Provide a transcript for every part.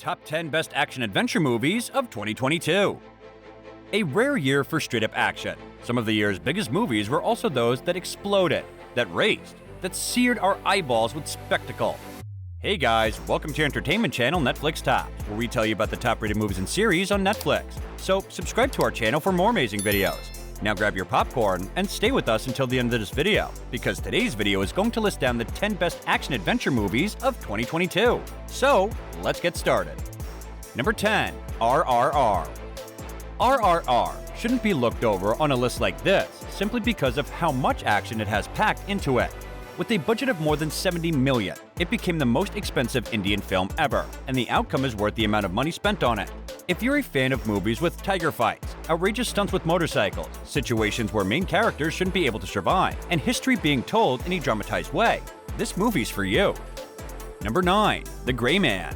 Top 10 Best Action-Adventure Movies of 2022. A rare year for straight-up action. Some of the year's biggest movies were also those that exploded, that raced, that seared our eyeballs with spectacle. Hey guys, welcome to your entertainment channel Netflix Tops, where we tell you about the top-rated movies and series on Netflix. So subscribe to our channel for more amazing videos. Now grab your popcorn and stay with us until the end of this video, because today's video is going to list down the 10 best action-adventure movies of 2022. So, let's get started. Number 10. RRR. RRR shouldn't be looked over on a list like this, simply because of how much action it has packed into it. With a budget of more than $70 million, it became the most expensive Indian film ever, and the outcome is worth the amount of money spent on it. If you're a fan of movies with tiger fights, outrageous stunts with motorcycles, situations where main characters shouldn't be able to survive, and history being told in a dramatized way, this movie's for you. Number 9. The Gray Man.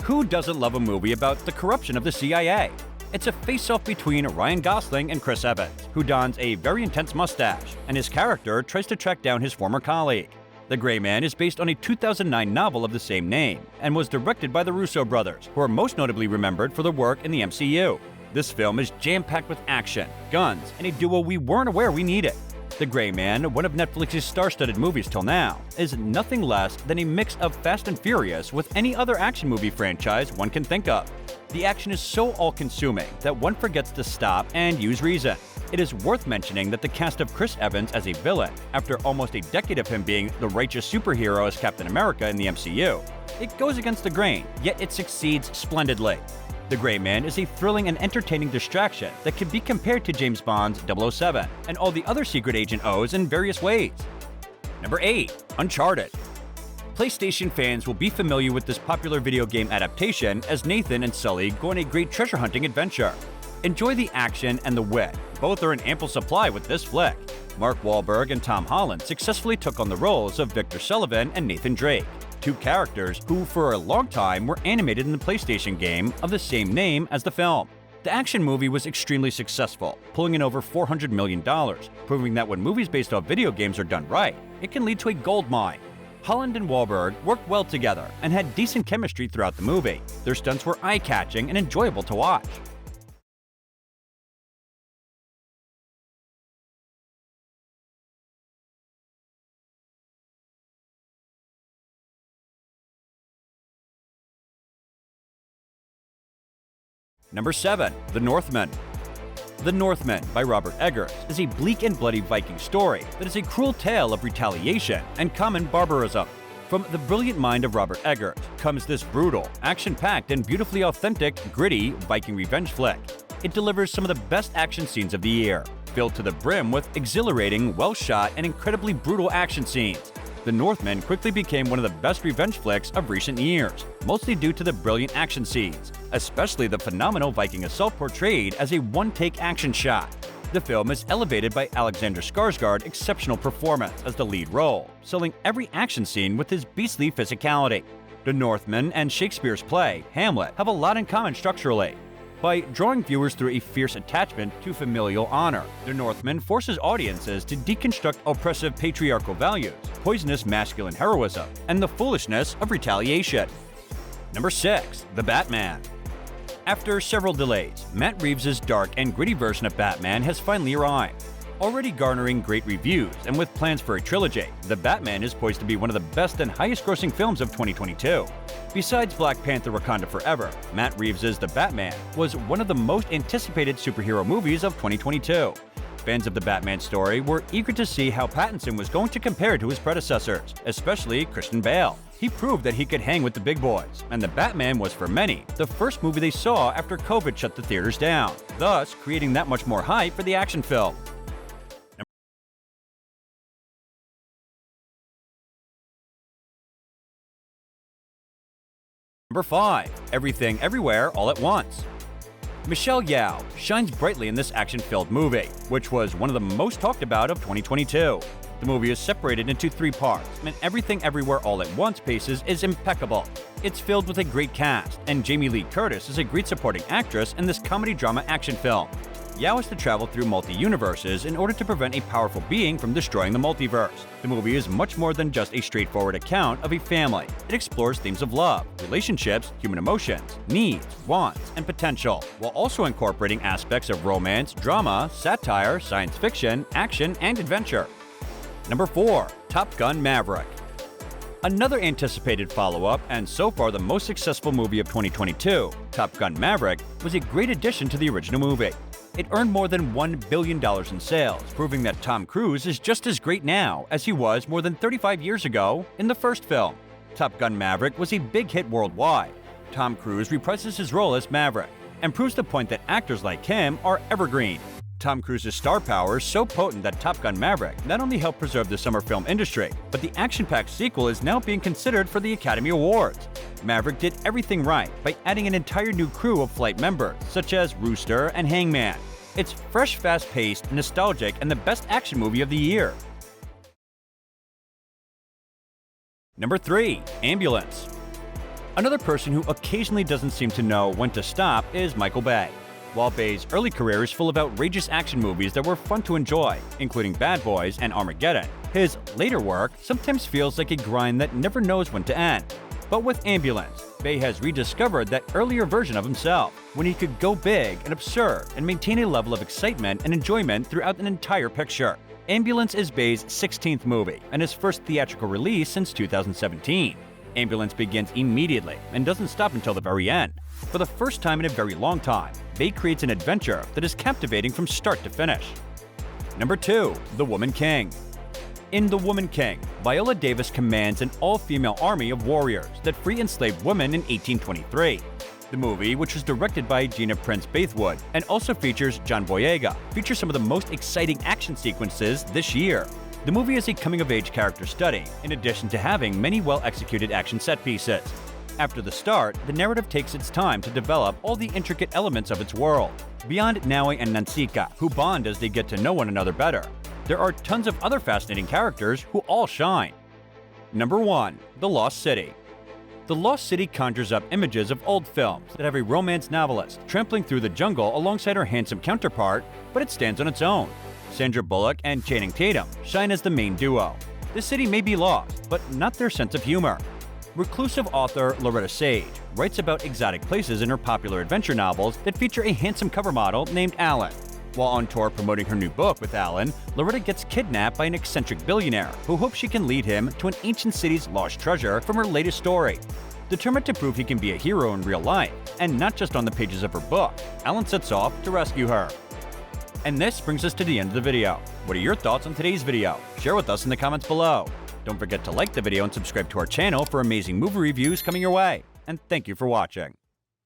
Who doesn't love a movie about the corruption of the CIA? It's a face-off between Ryan Gosling and Chris Evans, who dons a very intense mustache, and his character tries to track down his former colleague. The Gray Man is based on a 2009 novel of the same name, and was directed by the Russo Brothers, who are most notably remembered for their work in the MCU. This film is jam-packed with action, guns, and a duo we weren't aware we needed. The Gray Man, one of Netflix's star-studded movies till now, is nothing less than a mix of Fast and Furious with any other action movie franchise one can think of. The action is so all-consuming that one forgets to stop and use reason. It is worth mentioning that the cast of Chris Evans as a villain, after almost a decade of him being the righteous superhero as Captain America in the MCU, it goes against the grain, yet it succeeds splendidly. The Gray Man is a thrilling and entertaining distraction that can be compared to James Bond's 007 and all the other secret agent O's in various ways. Number 8. Uncharted. PlayStation fans will be familiar with this popular video game adaptation as Nathan and Sully go on a great treasure hunting adventure. Enjoy the action and the wit. Both are in ample supply with this flick. Mark Wahlberg and Tom Holland successfully took on the roles of Victor Sullivan and Nathan Drake, two characters who for a long time were animated in the PlayStation game of the same name as the film. The action movie was extremely successful, pulling in over $400 million, proving that when movies based off video games are done right, it can lead to a goldmine. Holland and Wahlberg worked well together and had decent chemistry throughout the movie. Their stunts were eye-catching and enjoyable to watch. Number 7. The Northman. The Northman, by Robert Eggers, is a bleak and bloody Viking story that is a cruel tale of retaliation and common barbarism. From the brilliant mind of Robert Eggers comes this brutal, action-packed, and beautifully authentic, gritty Viking revenge flick. It delivers some of the best action scenes of the year, filled to the brim with exhilarating, well-shot, and incredibly brutal action scenes. The Northman quickly became one of the best revenge flicks of recent years, mostly due to the brilliant action scenes, especially the phenomenal Viking assault portrayed as a one-take action shot. The film is elevated by Alexander Skarsgård's exceptional performance as the lead role, selling every action scene with his beastly physicality. The Northman and Shakespeare's play, Hamlet, have a lot in common structurally. By drawing viewers through a fierce attachment to familial honor, The Northman forces audiences to deconstruct oppressive patriarchal values, poisonous masculine heroism, and the foolishness of retaliation. Number 6. The Batman. After several delays, Matt Reeves' dark and gritty version of Batman has finally arrived. Already garnering great reviews and with plans for a trilogy, The Batman is poised to be one of the best and highest-grossing films of 2022. Besides Black Panther: Wakanda Forever, Matt Reeves' The Batman was one of the most anticipated superhero movies of 2022. Fans of the Batman story were eager to see how Pattinson was going to compare to his predecessors, especially Christian Bale. He proved that he could hang with the big boys, and The Batman was for many the first movie they saw after COVID shut the theaters down, thus creating that much more hype for the action film. Number 5. Everything Everywhere All at Once. Michelle Yeoh shines brightly in this action-filled movie, which was one of the most talked about of 2022. The movie is separated into 3 parts, and Everything Everywhere All at Once paces is impeccable. It's filled with a great cast, and Jamie Lee Curtis is a great supporting actress in this comedy-drama action film. Yao has to travel through multi-universes in order to prevent a powerful being from destroying the multiverse. The movie is much more than just a straightforward account of a family. It explores themes of love, relationships, human emotions, needs, wants, and potential, while also incorporating aspects of romance, drama, satire, science fiction, action, and adventure. Number 4. Top Gun: Maverick. Another anticipated follow-up, and so far the most successful movie of 2022, Top Gun: Maverick was a great addition to the original movie. It earned more than $1 billion in sales, proving that Tom Cruise is just as great now as he was more than 35 years ago in the first film. Top Gun: Maverick was a big hit worldwide. Tom Cruise reprises his role as Maverick and proves the point that actors like him are evergreen. Tom Cruise's star power is so potent that Top Gun: Maverick not only helped preserve the summer film industry, but the action-packed sequel is now being considered for the Academy Awards. Maverick did everything right by adding an entire new crew of flight members, such as Rooster and Hangman. It's fresh, fast-paced, nostalgic, and the best action movie of the year. Number 3. Ambulance. Another person who occasionally doesn't seem to know when to stop is Michael Bay. While Bay's early career is full of outrageous action movies that were fun to enjoy, including Bad Boys and Armageddon, his later work sometimes feels like a grind that never knows when to end. But with Ambulance, Bay has rediscovered that earlier version of himself, when he could go big and absurd and maintain a level of excitement and enjoyment throughout an entire picture. Ambulance is Bay's 16th movie and his first theatrical release since 2017. Ambulance begins immediately and doesn't stop until the very end. For the first time in a very long time, Bay creates an adventure that is captivating from start to finish. Number 2. The Woman King. In The Woman King, Viola Davis commands an all-female army of warriors that free enslaved women in 1823. The movie, which was directed by Gina Prince Bythewood and also features John Boyega, features some of the most exciting action sequences this year. The movie is a coming-of-age character study, in addition to having many well-executed action set pieces. After the start, the narrative takes its time to develop all the intricate elements of its world, beyond Naui and Nansika, who bond as they get to know one another better. There are tons of other fascinating characters who all shine. Number 1. The Lost City. The Lost City conjures up images of old films that have a romance novelist trampling through the jungle alongside her handsome counterpart, but it stands on its own. Sandra Bullock and Channing Tatum shine as the main duo. The city may be lost, but not their sense of humor. Reclusive author Loretta Sage writes about exotic places in her popular adventure novels that feature a handsome cover model named Alan. While on tour promoting her new book with Alan, Loretta gets kidnapped by an eccentric billionaire who hopes she can lead him to an ancient city's lost treasure from her latest story. Determined to prove he can be a hero in real life, and not just on the pages of her book, Alan sets off to rescue her. And this brings us to the end of the video. What are your thoughts on today's video? Share with us in the comments below. Don't forget to like the video and subscribe to our channel for amazing movie reviews coming your way. And thank you for watching.